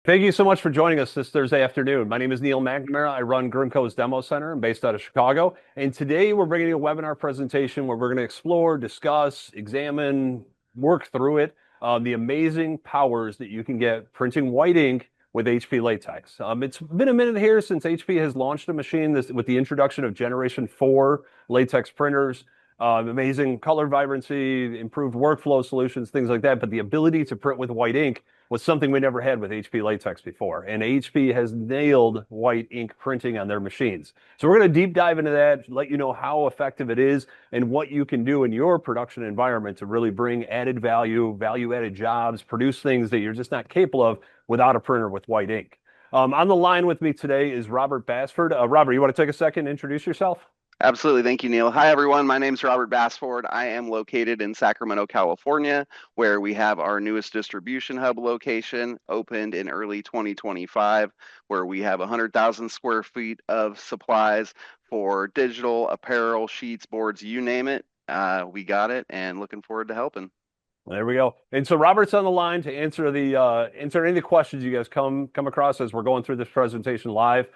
Thank you so much for joining us this Thursday afternoon. My name is Neil McNamara. I run Grimco's Demo Center. I'm based out of Chicago. And today we're bringing you a webinar presentation where we're going to explore, discuss, examine, work through it, the amazing powers that you can get printing white ink with HP Latex. It's been a minute here since HP has launched a machine with the introduction of Generation 4 latex printers. Amazing color vibrancy, improved workflow solutions, things like that. But the ability to print with white ink was something we never had with HP Latex before. And HP has nailed white ink printing on their machines. So we're going to deep dive into that, let you know how effective it is and what you can do in your production environment to really bring added value, value-added jobs, produce things that you're just not capable of without a printer with white ink. On the line with me today is Robert Basford. Robert, you want to take a second and introduce yourself? Absolutely. Thank you, Neil. Hi, everyone. My name is Robert Basford. I am located in Sacramento, California, where we have our newest distribution hub location opened in early 2025, where we have 100,000 square feet of supplies for digital, apparel, sheets, boards, you name it. We got it, and looking forward to helping. There we go. And so Robert's on the line to answer answer any of the questions you guys come across as we're going through this presentation live.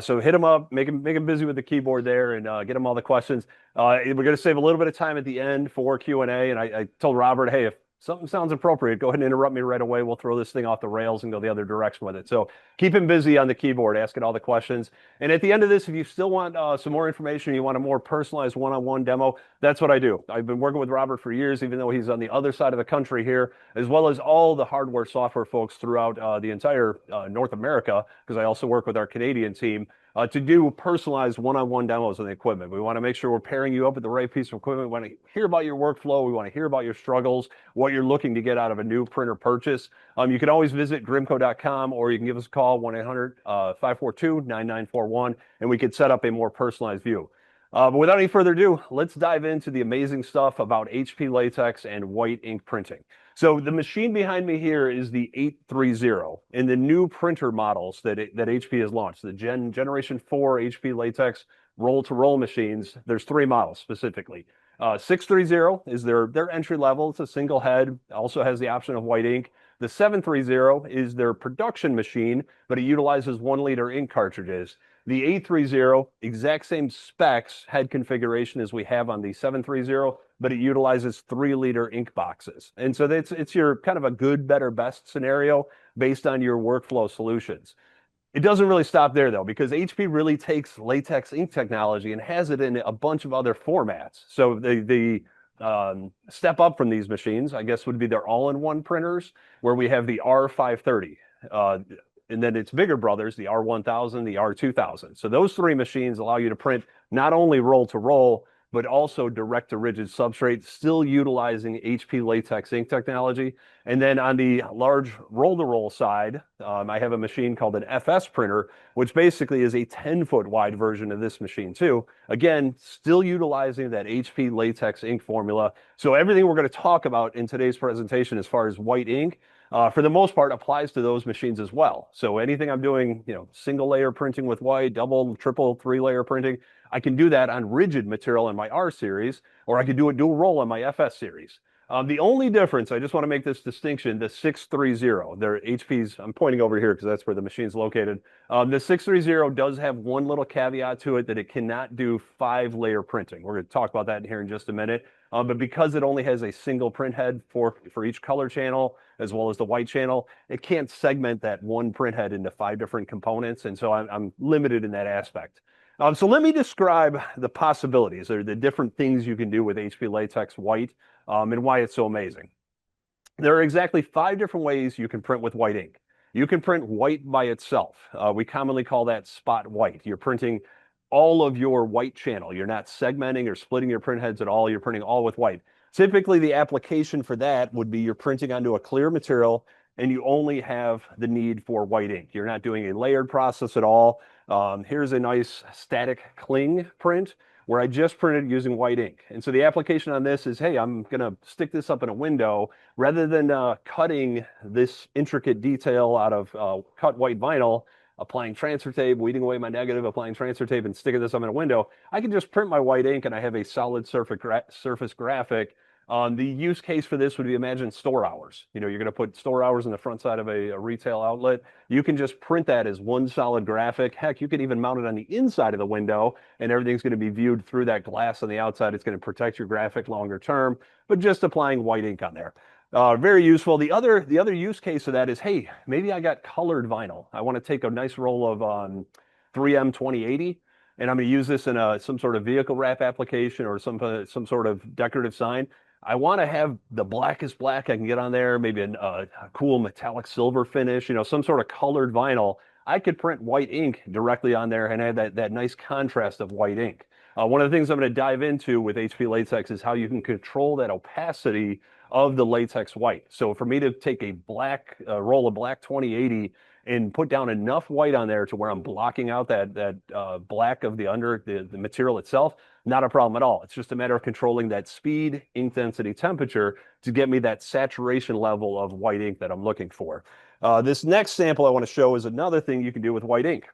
So hit him up, make him busy with the keyboard there, and get him all the questions. We're going to save a little bit of time at the end for Q&A. And I told Robert, hey, if something sounds appropriate, go ahead and interrupt me right away. We'll throw this thing off the rails and go the other direction with it. So keep him busy on the keyboard, asking all the questions. And at the end of this, if you still want some more information, you want a more personalized one-on-one demo, that's what I do. I've been working with Robert for years, even though he's on the other side of the country here, as well as all the hardware software folks throughout the entire North America, because I also work with our Canadian team. To do personalized one-on-one demos of the equipment. We want to make sure we're pairing you up with the right piece of equipment. We want to hear about your workflow. We want to hear about your struggles, what you're looking to get out of a new printer purchase. You can always visit grimco.com, or you can give us a call, 1-800-542-9941, and we could set up a more personalized view. But without any further ado, let's dive into the amazing stuff about HP Latex and white ink printing. So the machine behind me here is the 830, and the new printer models that HP has launched, the Generation 4 HP Latex roll-to-roll machines. There's three models specifically. 630 is their entry level. It's a single head, also has the option of white ink. The 730 is their production machine, but it utilizes 1-liter ink cartridges. The 830, exact same specs, head configuration as we have on the 730, but it utilizes 3-liter ink boxes. And so it's your kind of a good, better, best scenario based on your workflow solutions. It doesn't really stop there, though, because HP really takes latex ink technology and has it in a bunch of other formats. So the step up from these machines, I guess, would be their all-in-one printers, where we have the R530. And then its bigger brothers, the R1000, the R2000. So those three machines allow you to print not only roll to roll, but also direct to rigid substrate, still utilizing HP Latex ink technology. And then on the large roll to roll side, I have a machine called an FS printer, which basically is a 10-foot wide version of this machine too. Again, still utilizing that HP Latex ink formula. So everything we're going to talk about in today's presentation as far as white ink, for the most part, applies to those machines as well. So anything I'm doing, single layer printing with white, double, triple, 3-layer printing, I can do that on rigid material in my R series, or I could do a dual roll on my FS series. The only difference, I just want to make this distinction, the 630, they're HP's, I'm pointing over here because that's where the machine's located. The 630 does have one little caveat to it, that it cannot do 5-layer printing. We're going to talk about that here in just a minute. But because it only has a single print head for each color channel, as well as the white channel, it can't segment that one print head into 5 different components. And so I'm limited in that aspect. So let me describe the possibilities, or the different things you can do with HP Latex White, and why it's so amazing. There are exactly 5 different ways you can print with white ink. You can print white by itself. We commonly call that spot white. You're printing all of your white channel. You're not segmenting or splitting your print heads at all. You're printing all with white. Typically, the application for that would be you're printing onto a clear material, and you only have the need for white ink. You're not doing a layered process at all. Here's a nice static cling print where I just printed using white ink. And so the application on this is, hey, I'm going to stick this up in a window. Rather than cutting this intricate detail out of cut white vinyl, applying transfer tape, weeding away my negative, applying transfer tape, and sticking this up in a window, I can just print my white ink, and I have a solid surface graphic The use case for this would be, imagine store hours. You're going to put store hours in the front side of a retail outlet. You can just print that as one solid graphic. Heck, you can even mount it on the inside of the window, and everything's going to be viewed through that glass on the outside. It's going to protect your graphic longer term, but just applying white ink on there. Very useful. The other use case of that is, hey, maybe I got colored vinyl. I want to take a nice roll of 3M 2080, and I'm going to use this in some sort of vehicle wrap application or some sort of decorative sign. I want to have the blackest black I can get on there, maybe a cool metallic silver finish, some sort of colored vinyl. I could print white ink directly on there and have that nice contrast of white ink. One of the things I'm going to dive into with HP Latex is how you can control that opacity of the latex white. So for me to take a roll of black 2080 and put down enough white on there to where I'm blocking out that black of the material itself, not a problem at all. It's just a matter of controlling that speed, ink density, temperature to get me that saturation level of white ink that I'm looking for. This next sample I want to show is another thing you can do with white ink.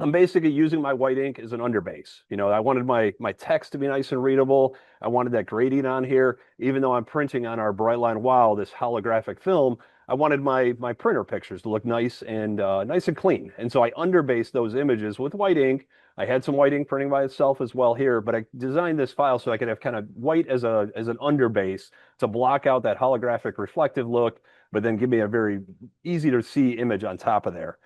I'm basically using my white ink as an underbase. I wanted my text to be nice and readable. I wanted that gradient on here. Even though I'm printing on our Brightline Wow, this holographic film, I wanted my printer pictures to look nice and clean. And so I underbased those images with white ink. I had some white ink printing by itself as well here, but I designed this file so I could have kind of white as an underbase to block out that holographic reflective look, but then give me a very easy to see image on top of there.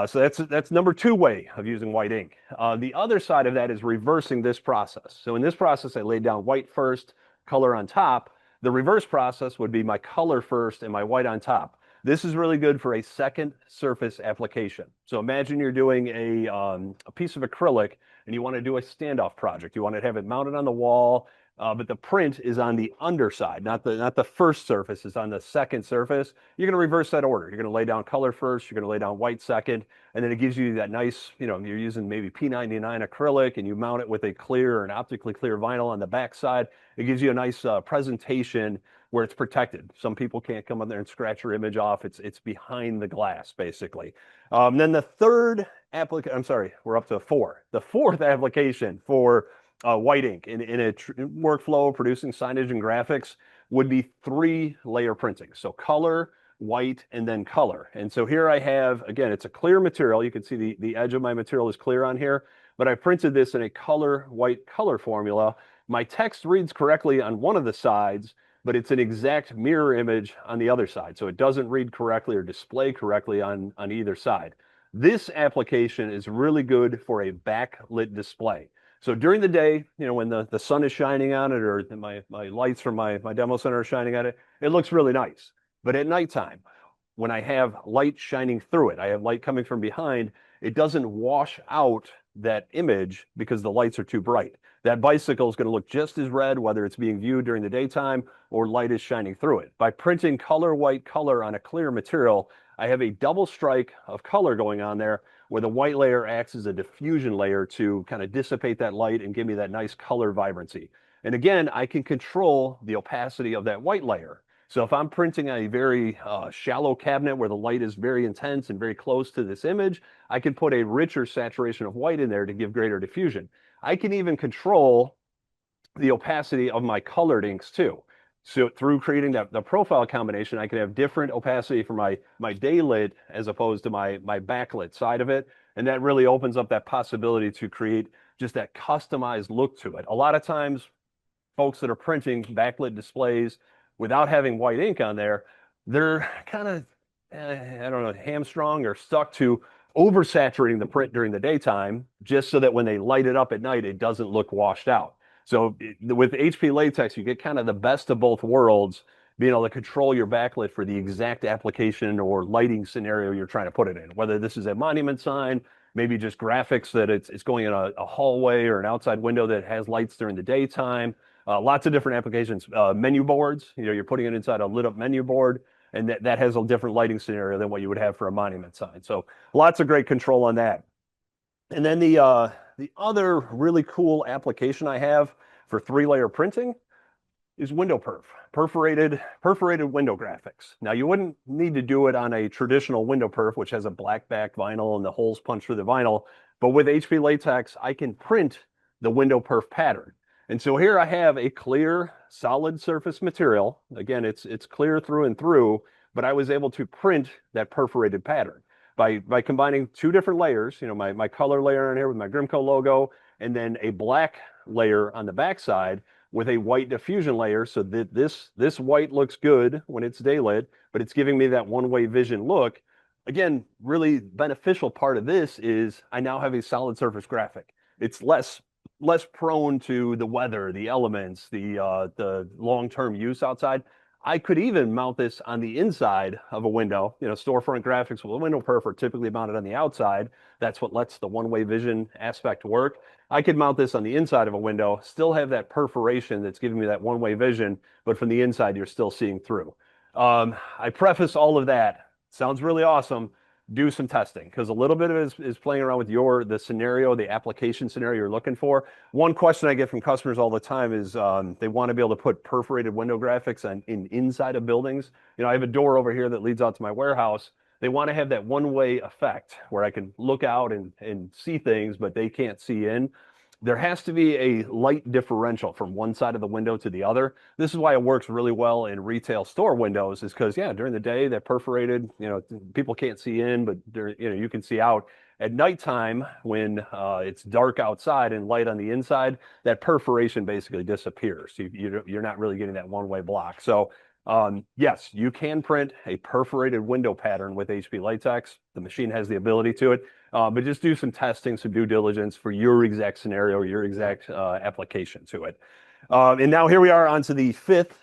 So that's number two way of using white ink. The other side of that is reversing this process. So in this process, I laid down white first, color on top. The reverse process would be my color first and my white on top. This is really good for a second surface application. So imagine you're doing a piece of acrylic and you want to do a standoff project. You want to have it mounted on the wall, but the print is on the underside, not the first surface, it's on the second surface. You're going to reverse that order. You're going to lay down color first, you're going to lay down white second, and then it gives you that nice, you're using maybe P99 acrylic and you mount it with a clear or an optically clear vinyl on the back side. It gives you a nice presentation where it's protected. Some people can't come in there and scratch your image off. It's behind the glass, basically. Then the third application, I'm sorry, we're up to four. The fourth application for white ink in a workflow producing signage and graphics would be 3-layer printing. So color, white, and then color. And so here I have, again, it's a clear material. You can see the edge of my material is clear on here, but I printed this in a color, white color formula. My text reads correctly on one of the sides, but it's an exact mirror image on the other side. So it doesn't read correctly or display correctly on either side. This application is really good for a backlit display. So during the day, when the sun is shining on it or my lights from my demo center are shining at it, it looks really nice. But at nighttime, when I have light shining through it, I have light coming from behind, it doesn't wash out that image because the lights are too bright. That bicycle is going to look just as red, whether it's being viewed during the daytime or light is shining through it. By printing color, white color on a clear material, I have a double strike of color going on there where the white layer acts as a diffusion layer to kind of dissipate that light and give me that nice color vibrancy. And again, I can control the opacity of that white layer. So if I'm printing a very shallow cabinet where the light is very intense and very close to this image, I can put a richer saturation of white in there to give greater diffusion. I can even control the opacity of my colored inks too. So through creating the profile combination, I can have different opacity for my daylit as opposed to my backlit side of it. And that really opens up that possibility to create just that customized look to it. A lot of times, folks that are printing backlit displays without having white ink on there, they're kind of, I don't know, hamstrung or stuck to oversaturating the print during the daytime just so that when they light it up at night, it doesn't look washed out. So with HP Latex, you get kind of the best of both worlds, being able to control your backlit for the exact application or lighting scenario you're trying to put it in. Whether this is a monument sign, maybe just graphics that it's going in a hallway or an outside window that has lights during the daytime. Lots of different applications. Menu boards, you're putting it inside a lit up menu board, and that has a different lighting scenario than what you would have for a monument sign. So lots of great control on that. And then the other really cool application I have for 3-layer printing is window perforated window graphics. Now you wouldn't need to do it on a traditional window perf, which has a black back vinyl and the holes punched through the vinyl. But with HP Latex, I can print the window perf pattern. And so here I have a clear, solid surface material. Again, it's clear through and through, but I was able to print that perforated pattern by combining two different layers, my color layer on here with my Grimco logo, and then a black layer on the backside with a white diffusion layer so that this white looks good when it's daylit, but it's giving me that one-way vision look. Again, really beneficial part of this is I now have a solid surface graphic. It's less prone to the weather, the elements, the long-term use outside. I could even mount this on the inside of a window. Storefront graphics with a window perf are typically mounted on the outside. That's what lets the one-way vision aspect work. I could mount this on the inside of a window, still have that perforation that's giving me that one-way vision, but from the inside, you're still seeing through. I preface all of that. Sounds really awesome. Do some testing because a little bit of it is playing around with the scenario, the application scenario you're looking for. One question I get from customers all the time is they want to be able to put perforated window graphics inside of buildings. I have a door over here that leads out to my warehouse. They want to have that one-way effect where I can look out and see things, but they can't see in. There has to be a light differential from one side of the window to the other. This is why it works really well in retail store windows is because, yeah, during the day, that perforated, people can't see in, but you can see out. At nighttime, when it's dark outside and light on the inside, that perforation basically disappears. You're not really getting that one-way block. So yes, you can print a perforated window pattern with HP Latex. The machine has the ability to it, but just do some testing, some due diligence for your exact scenario, your exact application to it. And now here we are on to the fifth.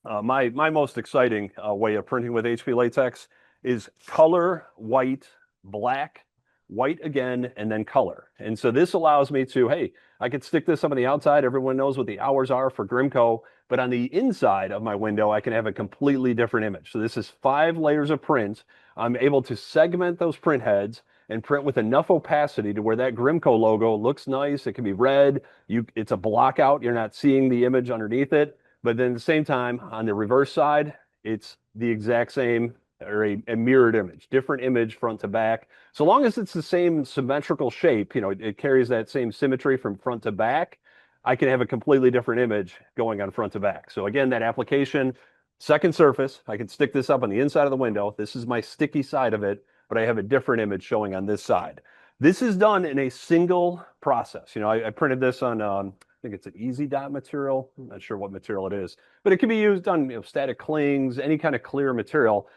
My most exciting way of printing with HP Latex is color, white, black, white again, and then color. And so this allows me to, hey, I could stick this up on the outside. Everyone knows what the hours are for Grimco, but on the inside of my window, I can have a completely different image. So this is 5 layers of print. I'm able to segment those print heads and print with enough opacity to where that Grimco logo looks nice. It can be red. It's a block out. You're not seeing the image underneath it. But then at the same time, on the reverse side, it's the exact same or a mirrored image, different image front to back. So long as it's the same symmetrical shape, it carries that same symmetry from front to back, I can have a completely different image going on front to back. So again, that application, second surface, I can stick this up on the inside of the window. This is my sticky side of it, but I have a different image showing on this side. This is done in a single process. I printed this on, I think it's an easy dot material. I'm not sure what material it is, but it can be used on static clings, any kind of clear material.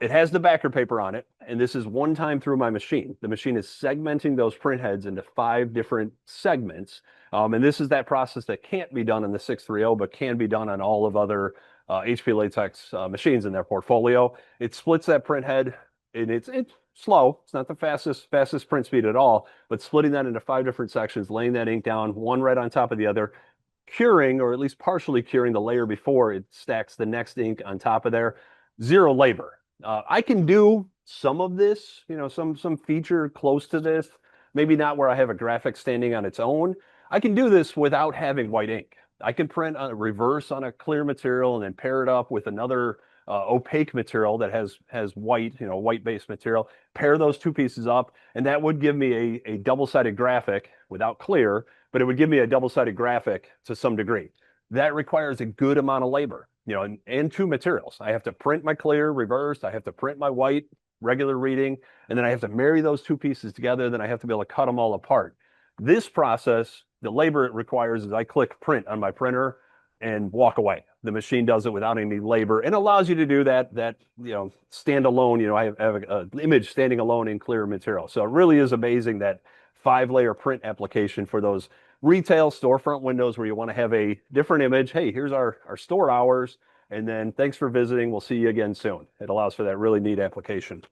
It has the backer paper on it, and this is one time through my machine. The machine is segmenting those print heads into 5 different segments, and this is that process that can't be done on the 630, but can be done on all of other HP Latex machines in their portfolio. It splits that print head, and it's slow. It's not the fastest print speed at all, but splitting that into 5 different sections, laying that ink down, one right on top of the other, curing, or at least partially curing the layer before it stacks the next ink on top of there. Zero labor. I can do some of this, some feature close to this, maybe not where I have a graphic standing on its own. I can do this without having white ink. I can print on a reverse on a clear material and then pair it up with another opaque material that has white, white-based material, pair those 2 pieces up, and that would give me a double-sided graphic without clear, but it would give me a double-sided graphic to some degree. That requires a good amount of labor. And 2 materials. I have to print my clear reversed. I have to print my white regular reading, and then I have to marry those 2 pieces together. Then I have to be able to cut them all apart. This process, the labor it requires is I click print on my printer and walk away. The machine does it without any labor and allows you to do that standalone. I have an image standing alone in clear material. So it really is amazing that 5-layer print application for those retail storefront windows where you want to have a different image. Hey, here's our store hours, and then thanks for visiting. We'll see you again soon. It allows for that really neat application.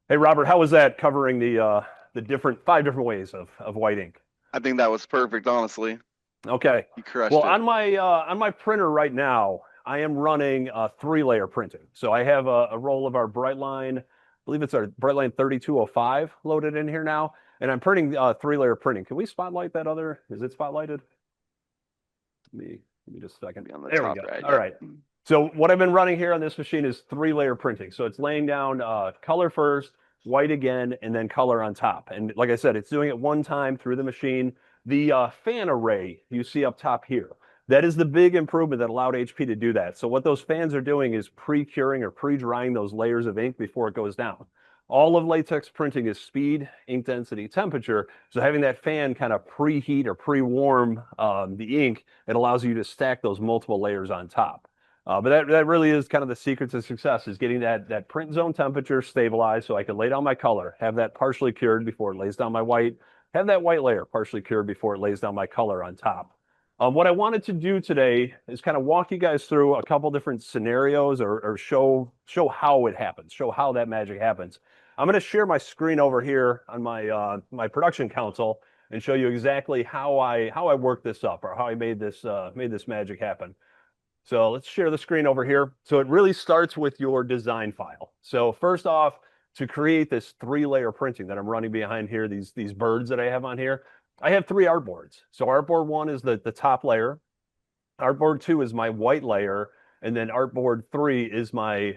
Hey, Robert, how was that covering the 5 different ways of white ink? I think that was perfect, honestly. Okay. You crushed well, it. on my printer right now, I am running 3-layer printing. So I have a roll of our Brightline, I believe it's our Brightline 3205 loaded in here now. And I'm printing 3-layer printing. Can we spotlight that other? Is it spotlighted? Let me just a second. On the There we top go. right, All yeah. right. So what I've been running here on this machine is 3-layer printing. So it's laying down color first, white again, and then color on top. And like I said, it's doing it one time through the machine. The fan array you see up top here, that is the big improvement that allowed HP to do that. So what those fans are doing is pre-curing or pre-drying those layers of ink before it goes down. All of latex printing is speed, ink density, temperature. So having that fan kind of preheat or pre-warm the ink, it allows you to stack those multiple layers on top. But that really is kind of the secret to success, is getting that print zone temperature stabilized so I can lay down my color, have that partially cured before it lays down my white, have that white layer partially cured before it lays down my color on top. What I wanted to do today is kind of walk you guys through a couple different scenarios or show how it happens, show how that magic happens. I'm going to share my screen over here on my production console and show you exactly how I worked this up, or how I made this magic happen. So let's share the screen over here. So it really starts with your design file. So first off, to create this 3-layer printing that I'm running behind here, these birds that I have on here, I have 3 artboards. So artboard 1 is the top layer. Artboard 2 is my white layer. And then artboard 3 is my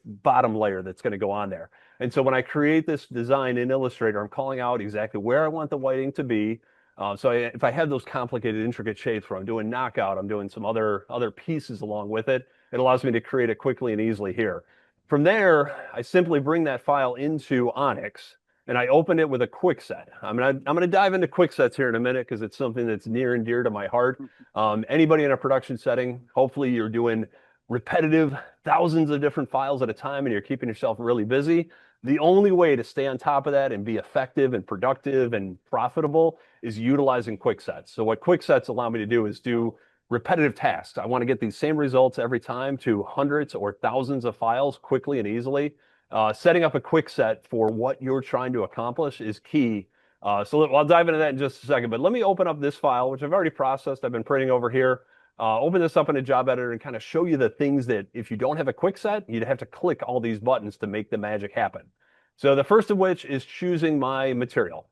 bottom layer that's going to go on there. And so when I create this design in Illustrator, I'm calling out exactly where I want the white ink to be. If I have those complicated, intricate shapes where I'm doing knockout, I'm doing some other pieces along with it, it allows me to create it quickly and easily here. From there, I simply bring that file into Onyx and I open it with a quick set. I'm gonna dive into quick sets here in a minute because it's something that's near and dear to my heart. Anybody in a production setting, hopefully you're doing repetitive thousands of different files at a time and you're keeping yourself really busy. The only way to stay on top of that and be effective and productive and profitable is utilizing quick sets. So what quick sets allow me to do is do repetitive tasks. I want to get these same results every time to hundreds or thousands of files quickly and easily. Setting up a quick set for what you're trying to accomplish is key. So I'll dive into that in just a second, but let me open up this file, which I've already processed. I've been printing over here. Open this up in a job editor and kind of show you the things that if you don't have a quick set, you'd have to click all these buttons to make the magic happen. So the first of which is choosing my material.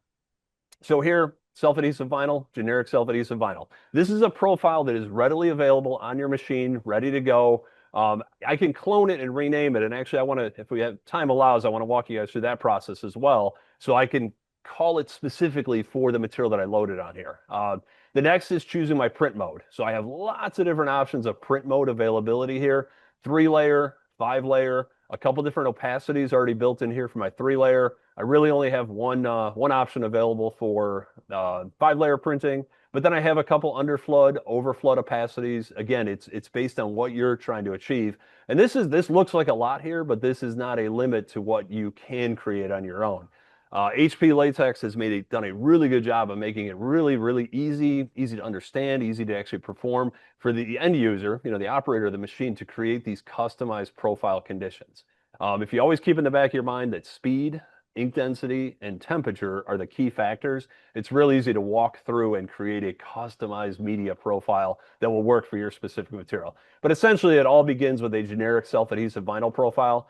So here, self-adhesive vinyl, generic self-adhesive vinyl. This is a profile that is readily available on your machine, ready to go. I can clone it and rename it. And actually, I want to, if we have time allows, I want to walk you guys through that process as well. So I can call it specifically for the material that I loaded on here. The next is choosing my print mode. So I have lots of different options of print mode availability here. 3-layer, 5-layer, a couple different opacities already built in here for my 3-layer. I really only have one option available for 5-layer printing, but then I have a couple underflood, overflood opacities. Again, it's based on what you're trying to achieve. And this looks like a lot here, but this is not a limit to what you can create on your own. HP Latex has done a really good job of making it really, really easy to understand, easy to actually perform for the end user, the operator of the machine, to create these customized profile conditions. If you always keep in the back of your mind that speed, ink density, and temperature are the key factors, it's really easy to walk through and create a customized media profile that will work for your specific material. But essentially, it all begins with a generic self-adhesive vinyl profile.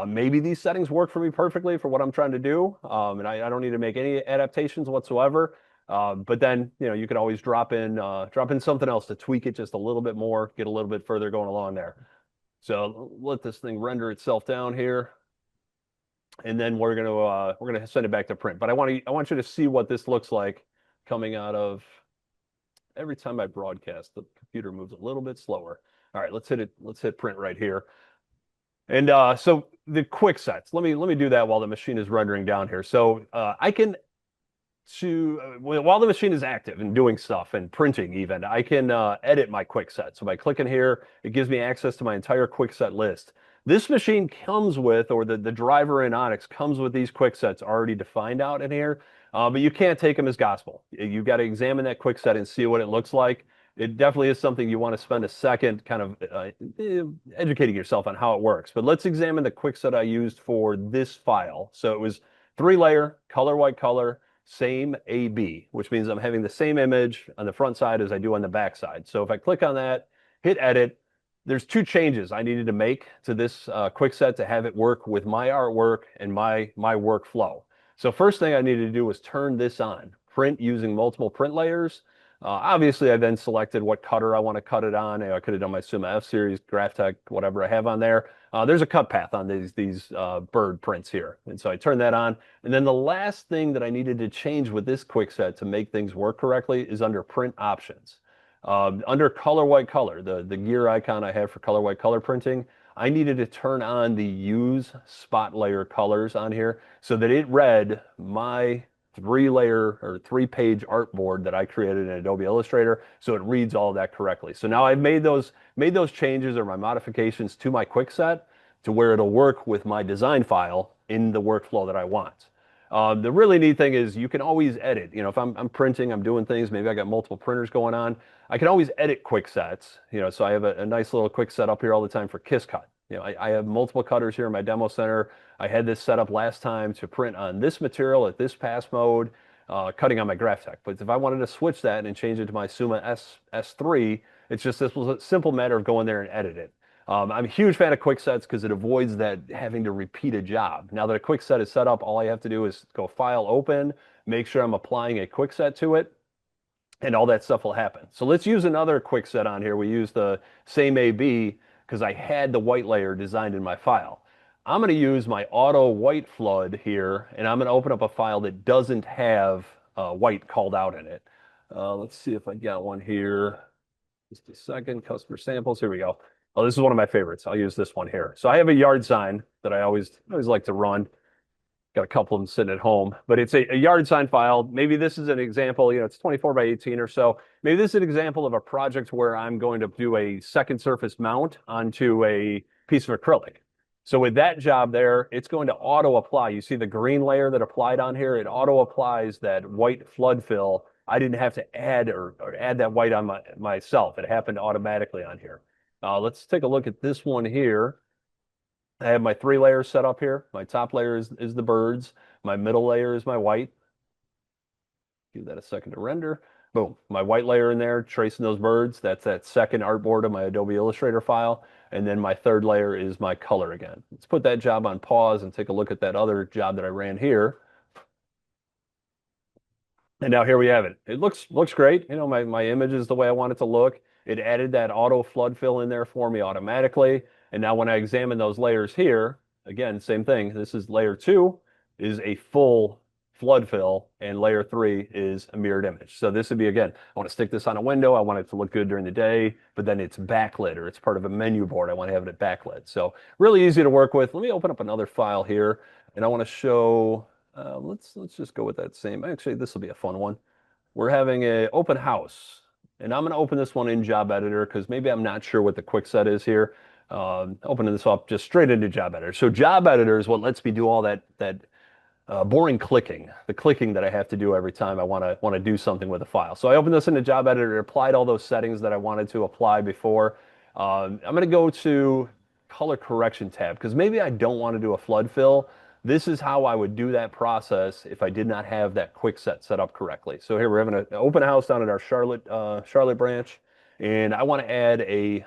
Maybe these settings work for me perfectly for what I'm trying to do, and I don't need to make any adaptations whatsoever. But then, you can always drop in something else to tweak it just a little bit more, get a little bit further going along there. So let this thing render itself down here, and then we're gonna send it back to print. But I want you to see what this looks like coming out of. Every time I broadcast, the computer moves a little bit slower. All right, let's hit print right here. And so the quick sets, let me do that while the machine is rendering down here. So I can, while the machine is active and doing stuff and printing even, I can edit my quick set. So by clicking here, it gives me access to my entire quick set list. This machine comes with, or the driver in Onyx comes with these quick sets already defined out in here, but you can't take them as gospel. You've got to examine that quick set and see what it looks like. It definitely is something you want to spend a second kind of educating yourself on how it works. But let's examine the quick set I used for this file. So it was 3-layer, color white color, same AB, which means I'm having the same image on the front side as I do on the back side. So if I click on that, hit edit, there's 2 changes I needed to make to this quick set to have it work with my artwork and my workflow. So first thing I needed to do was turn this on, print using multiple print layers. Obviously, I then selected what cutter I want to cut it on. I could have done my Suma F series, Graphtec, whatever I have on there. There's a cut path on these bird prints here, and so I turned that on. And then the last thing that I needed to change with this quick set to make things work correctly is under print options. Under color white color, the gear icon I have for color white color printing, I needed to turn on the use spot layer colors on here so that it read my 3-layer or 3-page artboard that I created in Adobe Illustrator, so it reads all of that correctly. So now I've made those changes or my modifications to my quick set to where it'll work with my design file in the workflow that I want. The really neat thing is you can always edit. If I'm printing, I'm doing things, maybe I got multiple printers going on, I can always edit quick sets. So I have a nice little quick set up here all the time for Kiss Cut. I have multiple cutters here in my demo center. I had this set up last time to print on this material at this pass mode, cutting on my Graphtec. But if I wanted to switch that and change it to my Suma S3, it's just this was a simple matter of going there and edit it. I'm a huge fan of quick sets because it avoids that having to repeat a job. Now that a quick set is set up, all I have to do is go File, Open, make sure I'm applying a quick set to it, and all that stuff will happen. So let's use another quick set on here. We use the same AB because I had the white layer designed in my file. I'm going to use my auto white flood here, and I'm going to open up a file that doesn't have white called out in it. Let's see if I got one here. Just a second, customer samples. Here we go. Oh, this is one of my favorites. I'll use this one here. So I have a yard sign that I always like to run. Got a couple of them sitting at home, but it's a yard sign file. Maybe this is an example, it's 24 by 18 or so. Maybe this is an example of a project where I'm going to do a second surface mount onto a piece of acrylic. So with that job there, it's going to auto apply. You see the green layer that applied on here? It auto applies that white flood fill. I didn't have to add or add that white on myself. It happened automatically on here. Let's take a look at this one here. I have my 3 layers set up here. My top layer is the birds. My middle layer is my white. Give that a second to render. Boom, my white layer in there, tracing those birds. That's that second artboard of my Adobe Illustrator file. And then my 3rd layer is my color again. Let's put that job on pause and take a look at that other job that I ran here. And now here we have it. It looks great. My image is the way I want it to look. It added that auto flood fill in there for me automatically. And now when I examine those layers here, again, same thing. This is layer 2 is a full flood fill, and layer 3 is a mirrored image. So this would be, again, I want to stick this on a window. I want it to look good during the day, but then it's backlit or it's part of a menu board. I want to have it backlit. So really easy to work with. Let me open up another file here, and I want to show, let's just go with that same. Actually, this will be a fun one. We're having an open house, and I'm going to open this one in Job Editor because maybe I'm not sure what the quick set is here. Opening this up just straight into Job Editor. So Job Editor is what lets me do all that boring clicking, the clicking that I have to do every time I want to do something with a file. So I opened this into Job Editor, applied all those settings that I wanted to apply before. I'm going to go to Color Correction tab because maybe I don't want to do a flood fill. This is how I would do that process if I did not have that quick set up correctly. So here we're having an open house down at our Charlotte branch, and I want to add a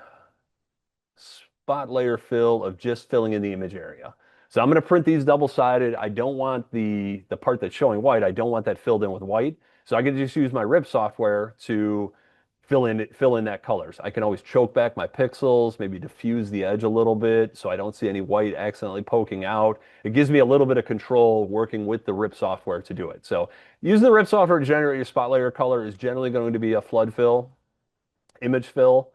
spot layer fill of just filling in the image area. So I'm going to print these double-sided. I don't want the part that's showing white. I don't want that filled in with white. So I can just use my RIP software to fill in that colors. I can always choke back my pixels, maybe diffuse the edge a little bit so I don't see any white accidentally poking out. It gives me a little bit of control working with the RIP software to do it. So using the RIP software to generate your spot layer color is generally going to be a flood fill, image fill,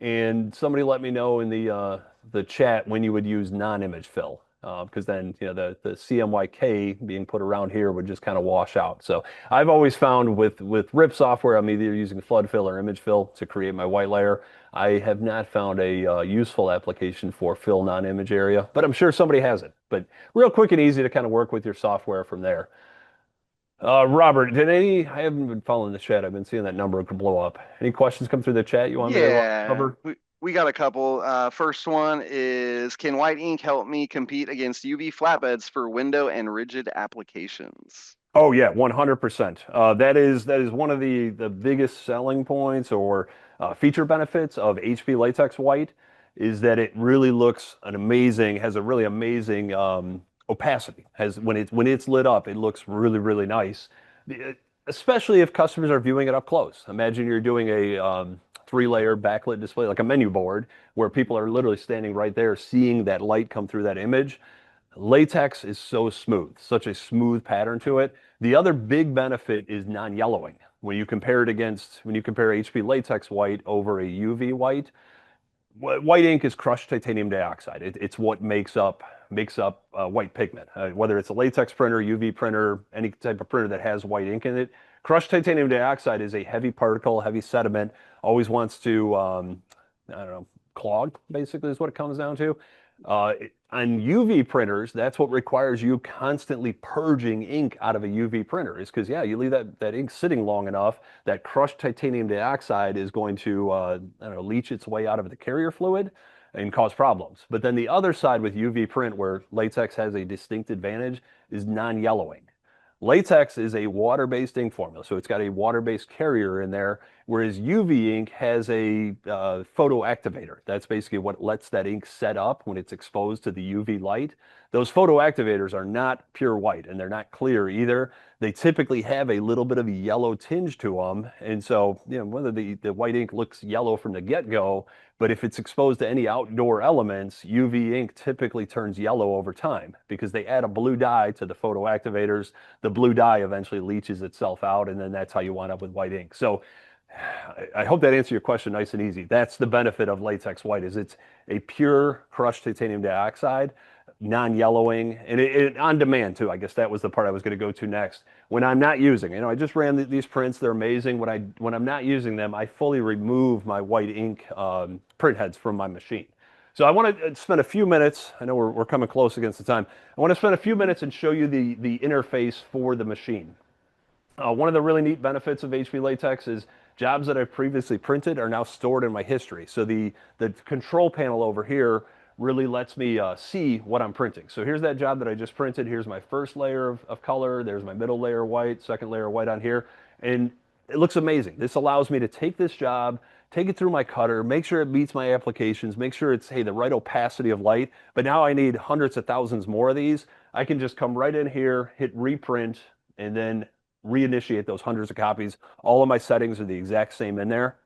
and somebody let me know in the chat when you would use non-image fill. Because then the CMYK being put around here would just kind of wash out. So I've always found with RIP software, I'm either using flood fill or image fill to create my white layer. I have not found a useful application for fill non-image area, but I'm sure somebody has it. But real quick and easy to kind of work with your software from there. Robert, I haven't been following the chat. I've been seeing that number blow up. Any questions come through the chat you want me to cover? We got a couple. First one is, can white ink help me compete against UV flatbeds for window and rigid applications? Oh yeah, 100%. That is one of the biggest selling points or feature benefits of HP Latex White is that it really looks has a really amazing opacity. When it's lit up, it looks really, really nice. especially if customers are viewing it up close. Imagine you're doing a three-layer backlit display, like a menu board, where people are literally standing right there, seeing that light come through that image. Latex is so smooth, such a smooth pattern to it. The other big benefit is non-yellowing. When you compare HP latex white over a UV white, white ink is crushed titanium dioxide. It's what makes up white pigment. Whether it's a latex printer, UV printer, any type of printer that has white ink in it, crushed titanium dioxide is a heavy particle, heavy sediment. Always wants to, I don't know, clog. Basically, is what it comes down to. On UV printers, that's what requires you constantly purging ink out of a UV printer. Is because, yeah, you leave that ink sitting long enough, that crushed titanium dioxide is going to, I don't know, leach its way out of the carrier fluid and cause problems. But then the other side with UV print, where latex has a distinct advantage, is non-yellowing. Latex is a water-based ink formula, so it's got a water-based carrier in there, whereas UV ink has a photo activator. That's basically what lets that ink set up when it's exposed to the UV light. Those photo activators are not pure white, and they're not clear either. They typically have a little bit of a yellow tinge to them, and so whether the white ink looks yellow from the get-go, but if it's exposed to any outdoor elements, UV ink typically turns yellow over time because they add a blue dye to the photo activators. The blue dye eventually leaches itself out, and then that's how you wind up with white ink. So I hope that answers your question nice and easy. That's the benefit of latex white, is it's a pure crushed titanium dioxide, non-yellowing, and it on demand too. I guess that was the part I was going to go to next. When I'm not using, I just ran these prints. They're amazing. When I'm not using them, I fully remove my white ink print heads from my machine. So I want to spend a few minutes. I know we're coming close against the time. I want to spend a few minutes and show you the interface for the machine. One of the really neat benefits of HP Latex is jobs that I've previously printed are now stored in my history. So the control panel over here really lets me see what I'm printing. So here's that job that I just printed. Here's my first layer of color. There's my middle layer white, second layer white on here. And it looks amazing. This allows me to take this job, take it through my cutter, make sure it meets my applications, make sure it's, hey, the right opacity of light. But now I need hundreds of thousands more of these. I can just come right in here, hit reprint, and then reinitiate those hundreds of copies. All of my settings are the exact same in there,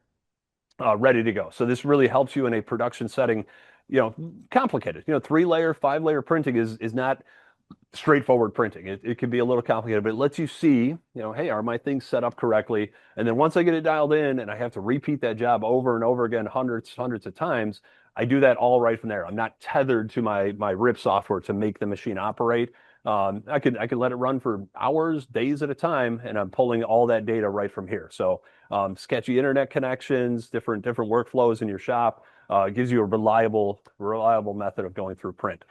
ready to go. So this really helps you in a production setting. Complicated. 3-layer, 5-layer printing is not straightforward printing. It can be a little complicated, but it lets you see, hey, are my things set up correctly? And then once I get it dialed in and I have to repeat that job over and over again, hundreds of times, I do that all right from there. I'm not tethered to my RIP software to make the machine operate. I could let it run for hours, days at a time, and I'm pulling all that data right from here. So sketchy internet connections, different workflows in your shop, gives you a reliable method of going through print.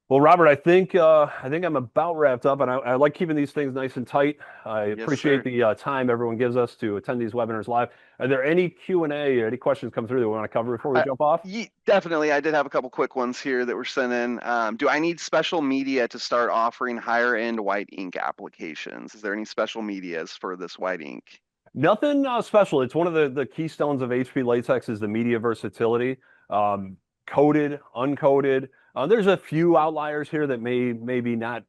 Well, Robert, I think I'm about wrapped up, and I like keeping these things nice and tight. I Yes, appreciate sir. the time everyone gives us to attend these webinars live. Are there any Q&A or any questions come through that we want to cover before we jump off? Definitely. I did have a couple quick ones here that were sent in. Do I need special media to start offering higher end white ink applications? Is there any special medias for this white ink? Nothing special. It's one of the keystones of HP Latex is the media versatility. Coated, uncoated. There's a few outliers here that maybe not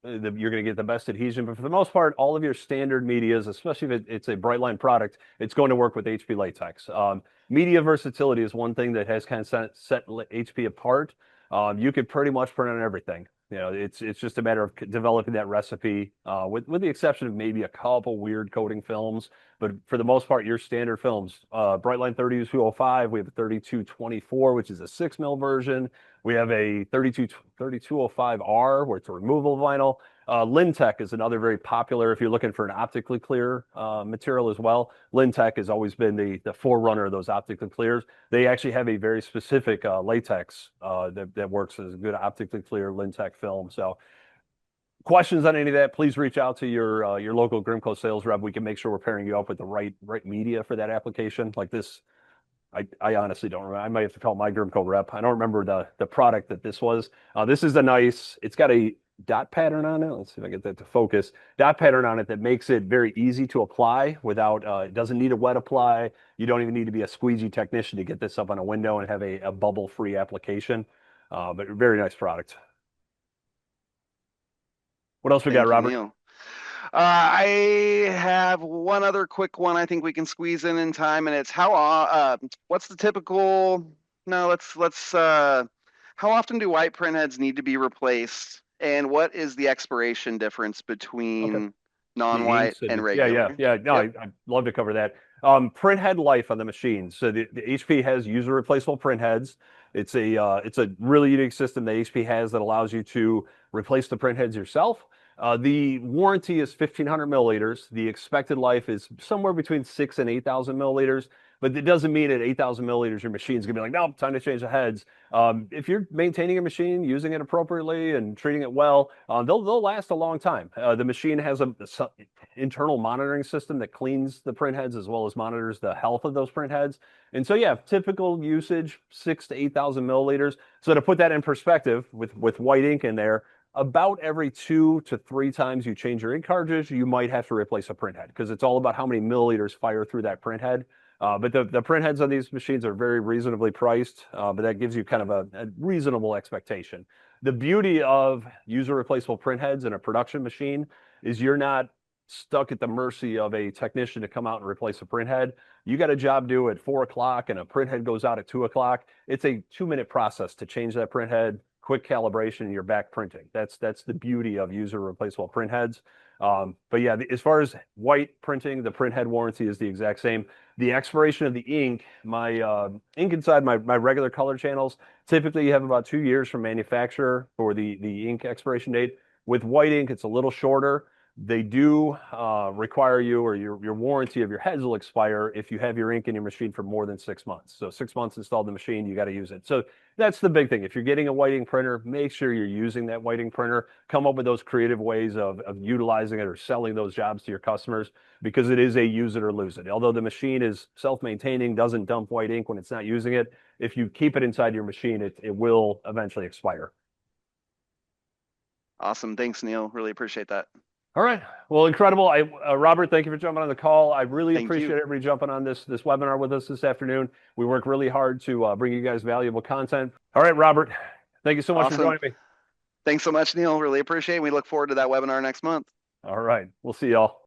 you're going to get the best adhesion, but for the most part, all of your standard medias, especially if it's a bright line product, it's going to work with HP Latex. Media versatility is one thing that has kind of set HP apart. You could pretty much print on everything. It's just a matter of developing that recipe, with the exception of maybe a couple weird coating films. But for the most part, your standard films, Brightline 3205, we have a 3224, which is a 6 mil version. We have a 3205R, where it's a removable vinyl. Lintec is another very popular, if you're looking for an optically clear material as well. Lintec has always been the forerunner of those optically clears. They actually have a very specific latex that works as a good optically clear Lintec film. So questions on any of that, please reach out to your local Grimco sales rep. We can make sure we're pairing you up with the right media for that application. Like this, I honestly don't remember. I might have to call my Grimco rep. I don't remember the product that this was. This is it's got a dot pattern on it. Let's see if I get that to focus. Dot pattern on it that makes it very easy to apply without, it doesn't need a wet apply. You don't even need to be a squeegee technician to get this up on a window and have a bubble-free application. But very nice product. What else we got, Thank you, Robert? Neil. I have one other quick one I think we can squeeze in time, and it's what's the typical, no, how often do white printheads need to be replaced, and what is the expiration difference Okay. between The non-white inks and and yeah. regular? Yeah. No, Yep. I'd love to cover that. Print head life on the machine. So the HP has user replaceable print heads. It's a really unique system that HP has that allows you to replace the print heads yourself. The warranty is 1,500 milliliters. The expected life is somewhere between 6 and 8,000 milliliters. But it doesn't mean at 8,000 milliliters your machine's gonna be like, no, time to change the heads. If you're maintaining a machine, using it appropriately, and treating it well, they'll last a long time. The machine has a internal monitoring system that cleans the print heads as well as monitors the health of those print heads. And so, yeah, typical usage 6 to 8,000 milliliters. So to put that in perspective, with white ink in there, about every 2 to 3 times you change your ink cartridge, you might have to replace a print head because it's all about how many milliliters fire through that print head. But the print heads on these machines are very reasonably priced, but that gives you kind of a reasonable expectation. The beauty of user replaceable print heads in a production machine is you're not stuck at the mercy of a technician to come out and replace a print head. You got a job due at 4 o'clock and a print head goes out at 2 o'clock. It's a 2 minute process to change that print head, quick calibration, and you're back printing. That's the beauty of user replaceable print heads. But yeah, as far as white printing, the print head warranty is the exact same. The expiration of the ink, my ink inside my regular color channels, typically you have about 2 years from manufacturer for the ink expiration date. With white ink, it's a little shorter. They do require you, or your warranty of your heads will expire if you have your ink in your machine for more than 6 months. So 6 months installed in the machine, you got to use it. So that's the big thing. If you're getting a white ink printer, make sure you're using that white ink printer. Come up with those creative ways of utilizing it or selling those jobs to your customers because it is a use it or lose it. Although the machine is self-maintaining, doesn't dump white ink when it's not using it, if you keep it inside your machine, it will eventually expire. Awesome. Thanks, Neil. Really appreciate that. All right. Well, incredible. Robert, thank you for jumping on the call. I really Thank appreciate you. everybody jumping on this webinar with us this afternoon. We work really hard to bring you guys valuable content. All right, Robert, thank you so much for Awesome. joining me. Thanks so much, Neil. Really appreciate it. We look forward to that webinar next month. All right. We'll see y'all.